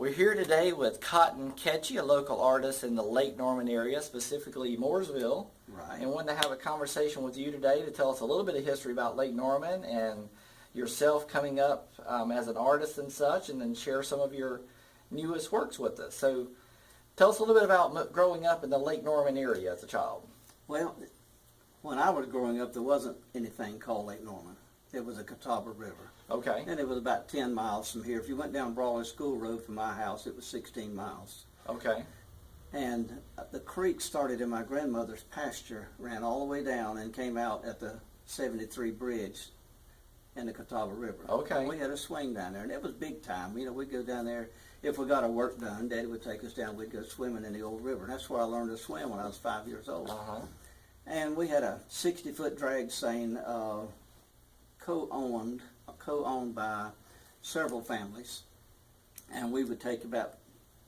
We're here today with Cotton Ketchie, a local artist in the Lake Norman area, specifically Mooresville. Right. And wanted to have a conversation with you today to tell us a little bit of history about Lake Norman and yourself coming up as an artist and such, and then share some of your newest works with us. So tell us a little bit about growing up in the Lake Norman area as a child. Well, when I was growing up, there wasn't anything called Lake Norman. It was a Catawba River. Okay. And it was about 10 miles from here. If you went down Brawley School Road from my house, it was 16 miles. Okay. And the creek started in my grandmother's pasture, ran all the way down, and came out at the 73 bridge in the Catawba River. Okay. We had a swing down there, and it was big time. You know, we'd go down there. If we got our work done, Daddy would take us down. We'd go swimming in the old river. And that's where I learned to swim when I was 5 years old. Uh-huh. And we had a 60-foot drag seine co-owned by several families. And we would take about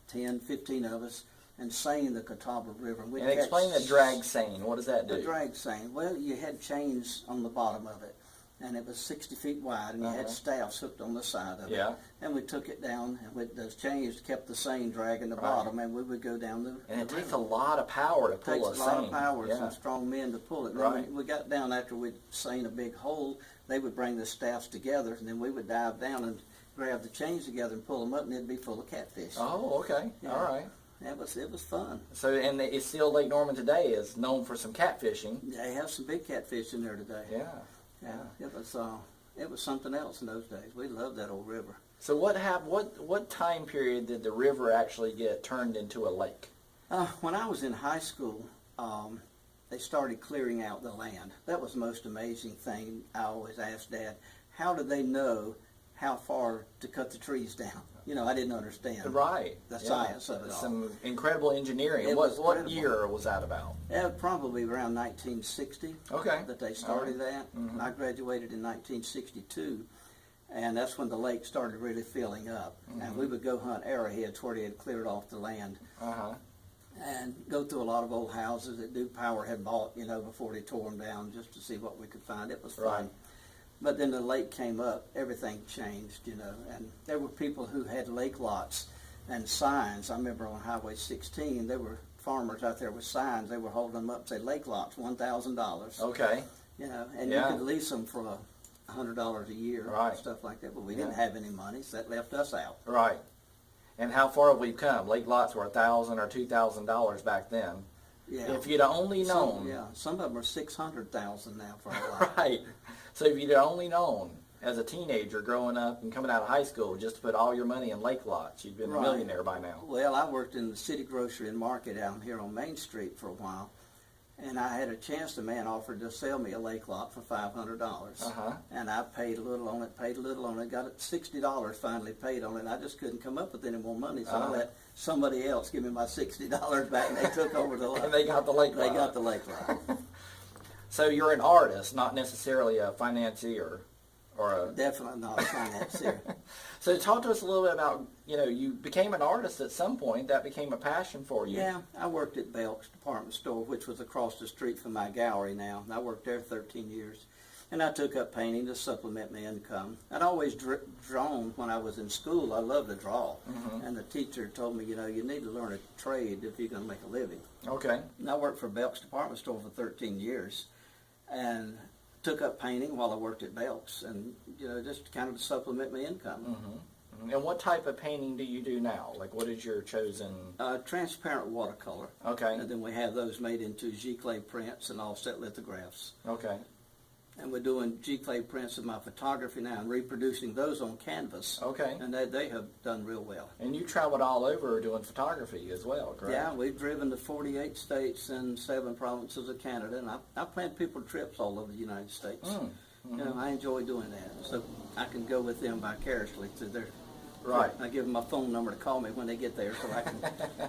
10, 15 of us and seine the Catawba River. And explain the drag seine. What does that do? The drag seine. Well, you had chains on the bottom of it, and it was 60 feet wide, and you had staffs hooked on the side of it. Yeah. And we took it down, and with those chains kept the seine dragging the bottom, and we would go down the And it the takes river. a lot of power to It pull takes a a seine. lot of power, Yeah. some strong men to pull it. And Right. then when we got down after we'd seine a big hole, they would bring the staffs together, and then we would dive down and grab the chains together and pull them up, and it'd be full of catfish. Oh, okay. Yeah. All right. It was fun. So, and it's still Lake Norman today is known for some catfishing. They have some big catfish in there today. Yeah. Yeah. It was something else in those days. We loved that old river. So what time period did the river actually get turned into a lake? When I was in high school, they started clearing out the land. That was the most amazing thing. I always asked Dad, how do they know how far to cut the trees down? You know, I didn't understand Right. the science of it all. Some incredible engineering. It What was incredible. year was that about? Probably around 1960 Okay. that they started that. Mhm. I graduated in 1962, and that's when the lake started really filling up. And we would go hunt arrowheads where they had cleared off the land Uh-huh. and go through a lot of old houses that Duke Power had bought, you know, before they tore them down, just to see what we could find. It was fun. Right. But then the lake came up, everything changed, you know, and there were people who had lake lots and signs. I remember on Highway 16, there were farmers out there with signs. They were holding them up, say, lake lots, $1,000. Okay. You know, and Yeah. you could lease them for $100 a year, Right. stuff like that. But we Yeah. didn't have any money, so that left us out. Right. And how far have we come? Lake lots were $1,000 or $2,000 back then. Yeah. If you'd only known. Some of them are 600,000 now for a lot. Right. So if you'd only known as a teenager growing up and coming out of high school just to put all your money in lake lots, you'd been a Right. millionaire by now. Well, I worked in the city grocery and market out here on Main Street for a while, and I had a chance. The man offered to sell me a lake lot for $500, Uh-huh. and I paid a little on it, got it $60 finally paid on it. And I just couldn't come up with any more money, so I let somebody else give me my $60 back, and they took over the lot. And they got the lake lot. They got the lake lot. So you're an artist, not necessarily a financier or a... Definitely not a financier. So talk to us a little bit about, you became an artist at some point. That became a passion for you. Yeah, I worked at Belk's department store, which was across the street from my gallery now. I worked there 13 years. And I took up painting to supplement my income. I'd always drawn when I was in school. I loved to draw. And the teacher told me, you need to learn a trade if you're going to make a living. Okay. And I worked for Belk's department store for 13 years. And took up painting while I worked at Belk's, and just kind of to supplement my income. And what type of painting do you do now? Like, what is your chosen... Transparent watercolor. Okay. And then we have those made into G-clay prints and offset lithographs. Okay. And we're doing G-clay prints of my photography now and reproducing those on canvas. Okay. And they have done real well. And you traveled all over doing photography as well, correct? Yeah, we've driven to 48 states and 7 provinces of Canada, and I plan people trips all over the United States. I enjoy doing that, so I can go with them vicariously through their... Right. I give them my phone number to call me when they get there so I can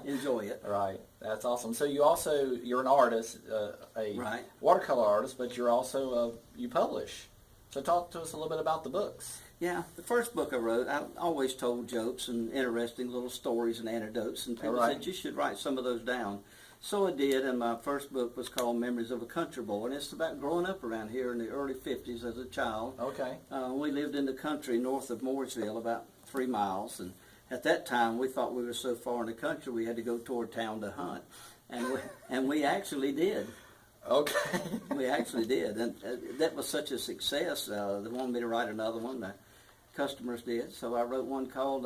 enjoy it. Right. That's awesome. So you're an artist, a Right. watercolor artist, but you're also, you publish. So talk to us a little bit about the books. Yeah, the first book I wrote, I always told jokes and interesting little stories and anecdotes, and people said, you should write some of those down. So I did, and my first book was called Memories of a Country Boy, and it's about growing up around here in the early 50s as a child. Okay. We lived in the country north of Mooresville, about 3 miles, and At that time, we thought we were so far in the country we had to go toward town to hunt, and we actually did. Okay. We actually did, and that was such a success. They wanted me to write another one. The customers did, so I wrote one called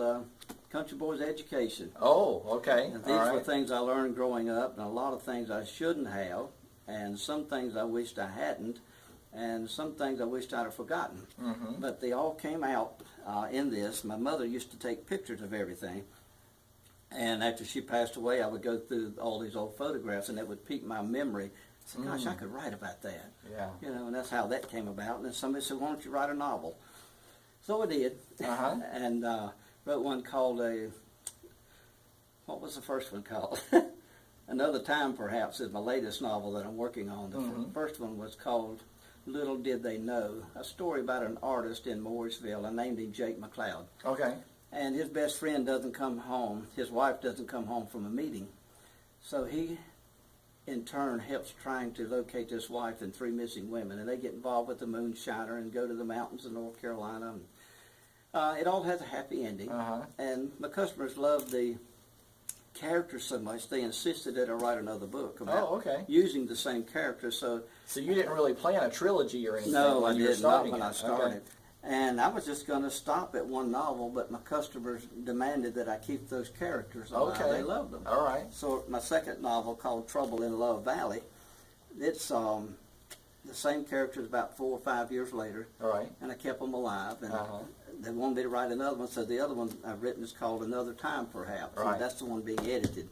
Country Boy's Education. Oh, okay. And these were things I learned growing up, and a lot of things I shouldn't have, and some things I wished I hadn't, and some things I wished I'd have forgotten. Mm-hmm. But they all came out in this. My mother used to take pictures of everything, and after she passed away, I would go through all these old photographs, and it would pique my memory. I said, gosh, I could write about that. Yeah. You know, and that's how that came about. And then somebody said, why don't you write a novel? So I did. Uh-huh. And wrote one called what was the first one called? Another Time, Perhaps, is my latest novel that I'm working on. The first one was called Little Did They Know, a story about an artist in Mooresville. I named him Jake McLeod. Okay. And his best friend doesn't come home. His wife doesn't come home from a meeting. So he, in turn, helps trying to locate his wife and 3 missing women. And they get involved with the moonshiner and go to the mountains of North Carolina. It all has a happy ending. And my customers loved the characters so much, they insisted that I write another book about using the same characters. So you didn't really plan a trilogy or anything? No, when I you were did not starting when it. I started. And I was just going to stop at one novel, but my customers demanded that I keep those characters alive. They loved them. All right. So my second novel, called Trouble in Love Valley, it's the same characters about 4 or 5 years later. All right. And I kept them alive. And they wanted me to write another one, so the other one I've written is called Another Time, Perhaps. Right. And that's the one being edited.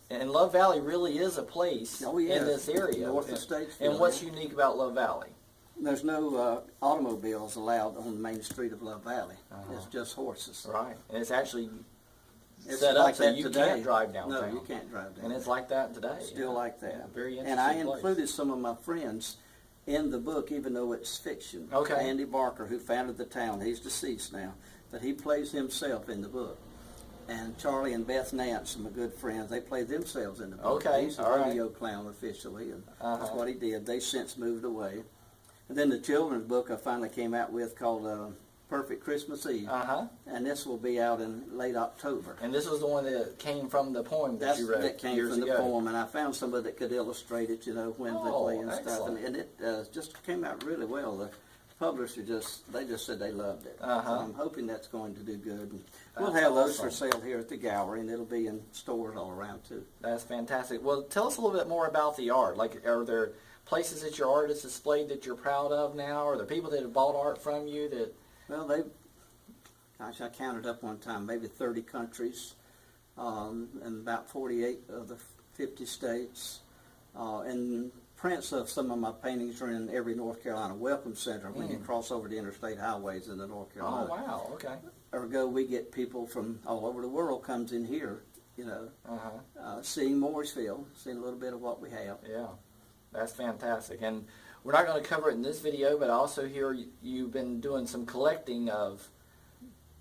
And Love Valley really is a place in this area. North of Statesville. And what's unique about Love Valley? There's no automobiles allowed on the main street of Love Valley. It's just horses. Right. And it's actually It's set up like so that you today. can't drive downtown. No, you can't drive downtown. And it's like that today. Still like that. Yeah, very interesting And I place. included some of my friends in the book, even though it's fiction. Okay. Andy Barker, who founded the town, he's deceased now, but he plays himself in the book. And Charlie and Beth Nance, my good friends, they play themselves in the book. Okay, He's a all right. rodeo clown officially, and that's what he did. They since moved away. And then the children's book I finally came out with called Perfect Christmas Eve. And this will be out in late October. And this was the one that came from the poem that you wrote That came years from ago. the poem, and I found somebody that could illustrate it, you know, whimsically and stuff. excellent. And it just came out really well. The publisher they just said they loved it. So I'm hoping that's going to do good. And we'll have those for sale here at the gallery, and it'll be in stores all around too. That's fantastic. Well, tell us a little bit more about the art. Like, are there places that your art is displayed that you're proud of now? Are there people that have bought art from you that... Well, gosh, I counted up one time, maybe 30 countries, and about 48 of the 50 states. And prints of some of my paintings are in every North Carolina welcome center when you cross over the interstate highways in the North Carolina. Oh, wow, okay. Ergo, we get people from all over the world comes in here, you know, seeing Mooresville, seeing a little bit of what we have. Yeah, that's fantastic. And we're not going to cover it in this video, but I also hear you've been doing some collecting of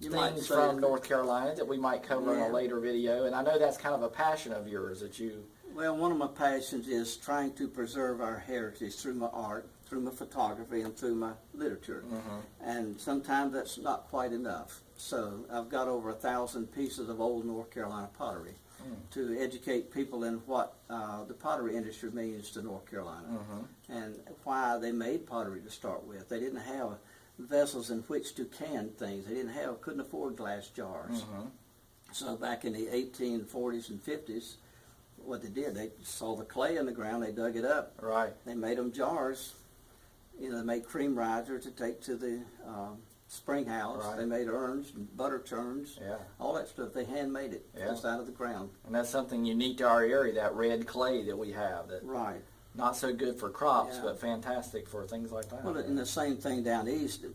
things from North Carolina that we might cover in a later video. And I know that's kind of a passion of yours that you... Well, one of my passions is trying to preserve our heritage through my art, through my photography, and through my literature. And sometimes that's not quite enough. So I've got over 1,000 pieces of old North Carolina pottery to educate people in what the pottery industry means to North Carolina and why they made pottery to start with. They didn't have vessels in which to can things. They couldn't afford glass jars. So back in the 1840s and 50s, what they did, they saw the clay in the ground, they dug it up. Right. They made them jars. You know, they made cream risers to take to the spring house. Right. They made urns and butter churns. Yeah. All that stuff. They handmade it just out of the ground. And that's something unique to our area, that red clay that we have. That Right. Not so good for crops, but fantastic for things like that. Well, and the same thing down east.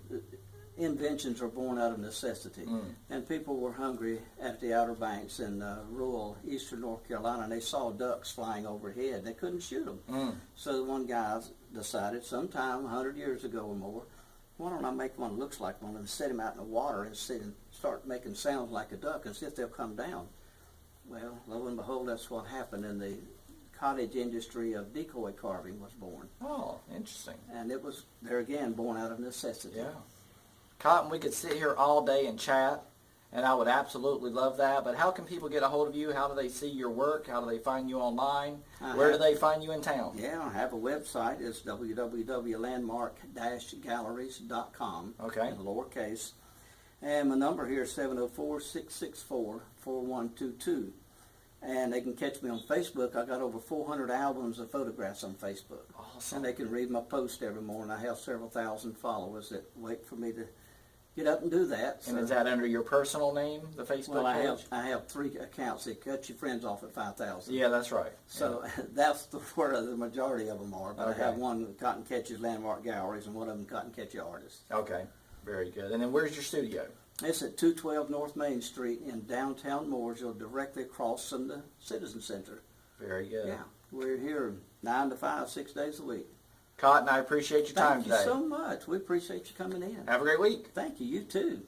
Inventions are born out of necessity. And people were hungry at the Outer Banks in rural eastern North Carolina, and they saw ducks flying overhead. They couldn't shoot them. So one guy decided sometime 100 years ago or more, why don't I make one that looks like one and set him out in the water and start making sounds like a duck and see if they'll come down. Well, lo and behold, that's what happened, and the cottage industry of decoy carving was born. Oh, interesting. And it was, there again, born out of necessity. Yeah. Cotton, we could sit here all day and chat, And I would absolutely love that. But how can people get a hold of you? How do they see your work? How do they find you online? Where do they find you in town? Yeah, I have a website. It's www.landmark-galleries.com. Okay. In lowercase. And my number here is 704-664-4122. And they can catch me on Facebook. I got over 400 albums of photographs on Facebook. Awesome. And they can read my post every morning. I have several thousand followers that wait for me to get up and do that. And is that under your personal name, the Facebook well, page? I have 3 accounts that cut your friends off at 5,000. Yeah, that's right. So that's where the majority of them are. But Okay. I have one Cotton Ketchie's Landmark Galleries and one of them Cotton Ketchie Artist. Okay, very good. And then where's your studio? It's at 212 North Main Street in downtown Mooresville, directly across from the Citizen Center. Very good. Yeah, we're here 9 to 5, 6 days a week. Cotton, I appreciate your time Thank you today. so much. We appreciate you coming in. Have a great week. Thank you. You too.